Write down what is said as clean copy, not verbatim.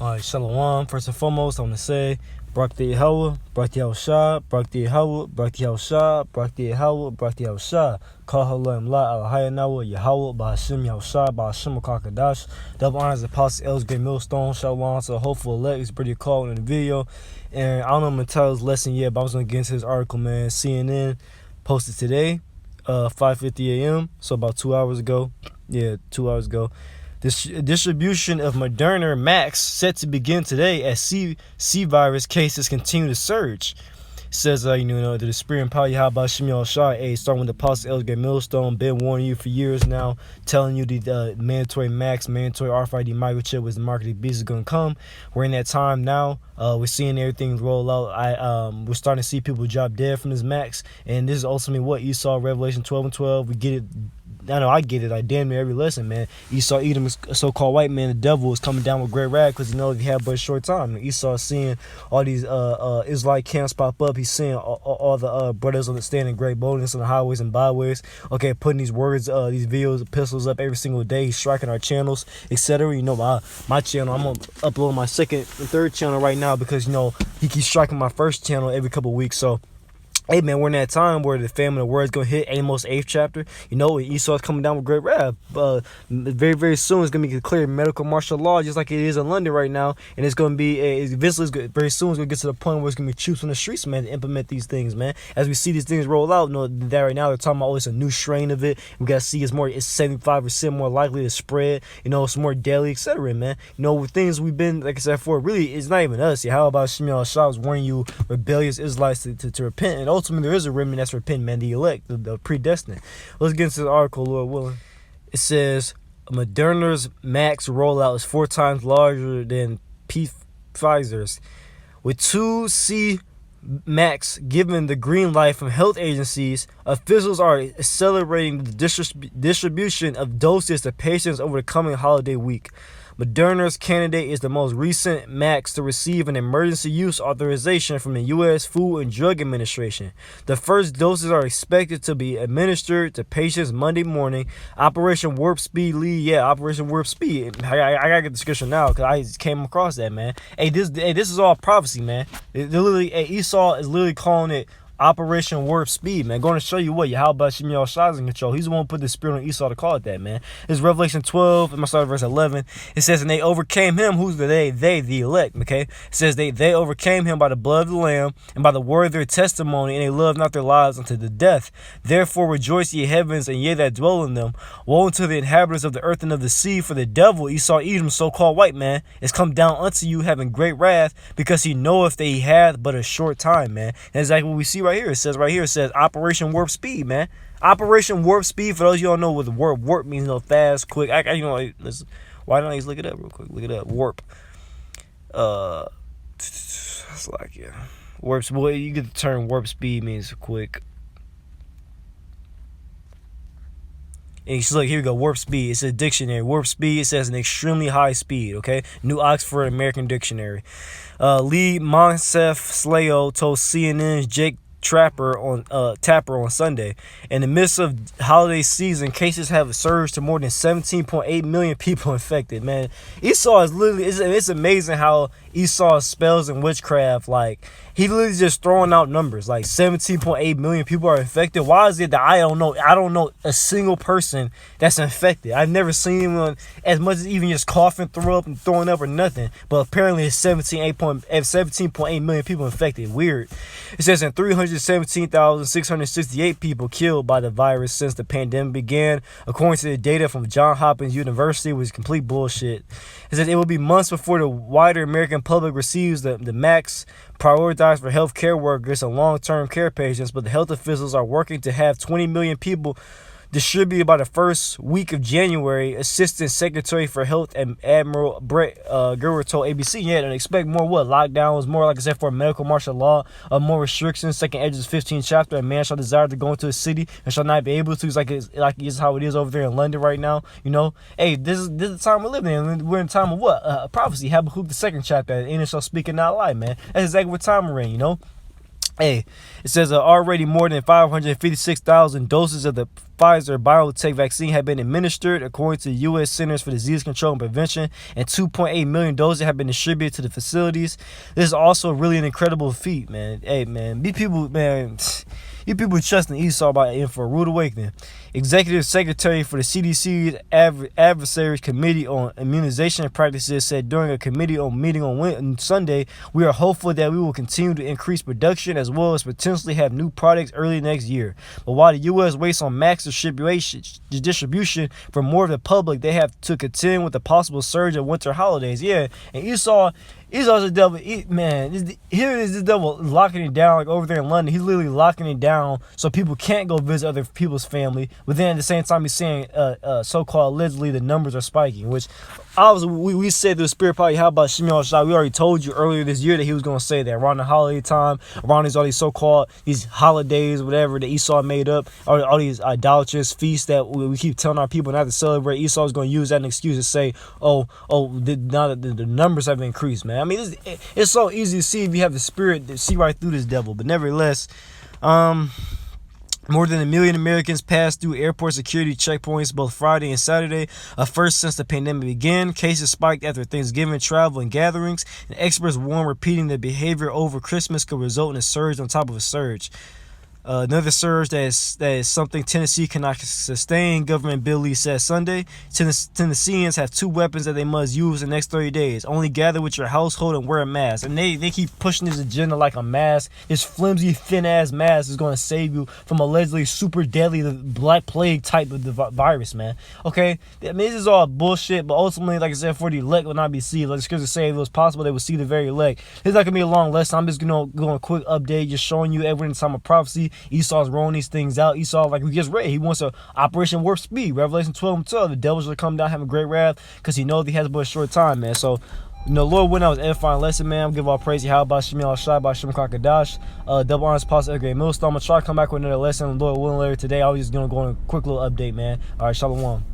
Alright, Shalom. First and foremost, I want to say, Barak Yahweh, Barak Yahushua, Barak Yahweh, Barak Yahushua, Barak Yahweh, Barak Yahushua, Kal Halam La Al Hayanawa, Yahweh, Bahashim Yahushua, Bahashim Kakadash. Double honors Apostle Els Great Millstone, Shalom to the hopeful elect. It's pretty cool in the video. And I don't know if I'm going to tell his lesson yet, but I was going to get into his article, man. CNN posted today, 5:50 a.m., so about 2 hours ago. Yeah, 2 hours ago. This distribution of Moderna Max set to begin today as C virus cases continue to surge. It says, the spirit and power Yahweh Shimei Shai, starting with the Apostle Els Great Millstone, been warning you for years now, telling you the mandatory Max, mandatory RFID microchip was the marketing beast is going to come. We're in that time now. We're seeing everything roll out. We're starting to see people drop dead from this Max, and this is ultimately what Esau, Revelation 12 and 12. We get it. I know I get it. I damn near every lesson, man. Esau, Edom, so-called white man, the devil is coming down with great wrath because he knows he had but a short time. And Esau is seeing all these Israelite camps pop up. He's seeing all the brothers understanding great boldness on the highways and byways. Okay, putting these words, these videos, epistles up every single day. He's striking our channels, etc. You know, my channel, I'm gonna upload my second and third channel right now because he keeps striking my first channel every couple of weeks. So. Hey man, we're in that time where the famine of the word is gonna hit Amos 8th chapter. Esau's coming down with great wrath. Very, very soon it's gonna be declared medical martial law, just like it is in London right now. And it's gonna be eventually very soon it's gonna get to the point where it's gonna be troops on the streets, man, to implement these things, man. As we see these things roll out, that right now they're talking about it's a new strain of it. We gotta see it's 75% more likely to spread. It's more deadly, etc. Man. With things we've been, like I said before, really it's not even us. How about Shimei Shai was warning you rebellious Israelites to repent, and ultimately there is a remnant that's repentant, man, the elect, the predestined. Let's get into the article, Lord willing. It says Moderna's Max rollout is 4 times larger than Pfizer's, with 2 C Max given the green light from health agencies. Officials are accelerating the distribution of doses to patients over the coming holiday week. Moderna's candidate is the most recent Max to receive an emergency use authorization from the U.S. Food and Drug Administration. The first doses are expected to be administered to patients Monday morning. Operation Warp Speed lead, Operation Warp Speed. I gotta get the description now because I just came across that, man. This is all prophecy, man. Esau is literally calling it Operation Warp Speed, man. Going to show you what Yahweh Shimei Shai is in control. He's the one who put the spirit on Esau to call it that, man. It's Revelation 12, and I start verse 11. It says, and they overcame him. Who's the they? They, the elect, okay? It says they overcame him by the blood of the Lamb and by the word of their testimony, and they loved not their lives unto the death. Therefore rejoice ye heavens, and ye that dwell in them. Woe unto the inhabitants of the earth and of the sea, for the devil, Esau, Edom, so-called white man, is come down unto you having great wrath, because he knoweth that he hath but a short time, man. And exactly what we see right here. It says Operation Warp Speed, man. Operation Warp Speed. For those of you don't know what the word warp means, fast, quick. Why don't I just look it up real quick? Look it up. Warp. It's like warp. Well, you get the term warp speed means quick. And look, here we go. Warp speed. It's a dictionary. Warp speed. It says an extremely high speed. Okay. New Oxford American Dictionary. Lee Monsef Slayo told CNN's Jake Tapper on Sunday. In the midst of holiday season, cases have surged to more than 17.8 million people infected. Man, Esau is literally, it's amazing how Esau spells in witchcraft. Like, he literally just throwing out numbers like 17.8 million people are infected. Why is it that I don't know a single person that's infected? I've never seen anyone as much as even just coughing, throwing up or nothing. But apparently it's 17.8 million people infected. Weird. It says in 317,668 people killed by the virus since the pandemic began, according to the data from Johns Hopkins University, which is complete bullshit. It says it will be months before the wider American public receives the Max, prioritized for healthcare workers and long-term care patients, but the health officials are working to have 20 million people distributed by the first week of January. Assistant Secretary for Health and Admiral Brett Gurr told ABC, and expect more lockdowns, more, like I said, for medical martial law, more restrictions. Second Ezra 15 chapter, a man shall desire to go into a city and shall not be able to. It's how it is over there in London right now. Hey, this is the time we're living in. We're in a time of what? Prophecy. Habakkuk the 2nd chapter, and it shall speak and not lie, man. That's exactly what time we're in, Hey, it says already more than 556,000 doses of the Pfizer BioNTech vaccine have been administered, according to the U.S. Centers for Disease Control and Prevention, and 2.8 million doses have been distributed to the facilities. This is also really an incredible feat, man. Hey, man, these people, man, you people trusting Esau about in for a rude awakening. Executive Secretary for the CDC's Advisory Committee on Immunization Practices said during a committee meeting on Sunday, we are hopeful that we will continue to increase production as well as potentially have new products early next year. But while the U.S. waits on max distribution for more of the public, they have to contend with the possible surge of winter holidays. Yeah, and Esau's the devil. Here is the devil locking it down, like over there in London. He's literally locking it down so people can't go visit other people's family. But then at the same time, he's saying, so-called allegedly, the numbers are spiking. Which, obviously, we said to the Spirit Party, how about Shimei Shah? We already told you earlier this year that he was going to say that around the holiday time, around all these so-called these holidays, whatever that Esau made up, all these idolatrous feasts that we keep telling our people not to celebrate. Esau is going to use that as an excuse to say, now that the numbers have increased, man. I mean, it's so easy to see if you have the spirit to see right through this devil. But nevertheless, more than 1 million Americans passed through airport security checkpoints both Friday and Saturday, a first since the pandemic began. Cases spiked after Thanksgiving travel and gatherings, and experts warn repeating the behavior over Christmas could result in a surge on top of a surge. Another surge that is something Tennessee cannot sustain, Governor Bill Lee said Sunday. Tennesseans have 2 weapons that they must use in the next 30 days. Only gather with your household and wear a mask. And they keep pushing this agenda like a mask. This flimsy, thin-ass mask is going to save you from allegedly super deadly Black Plague type of virus, man. Okay? I mean, this is all bullshit, but ultimately, like I said, for the elect will not be deceived. Like the scriptures say, if it was possible, they would see the very elect. It's not going to be a long lesson. I'm just going to go on a quick update, just showing you every time of prophecy. Esau's rolling these things out. Esau, like we just read, he wants a Operation Warp Speed. Revelation 12:12. The devil shall come down, have a great wrath, because he knows he has but a short time, man. So, Lord, when I was edifying lesson, man, I'm give all praise. How about Shemi Al-Shai, about Shem Kakadash, double honors, Pastor Edgar Millstone. I'm going to try to come back with another lesson, Lord willing, later today. I was just going to go on a quick little update, man. All right, Shalom.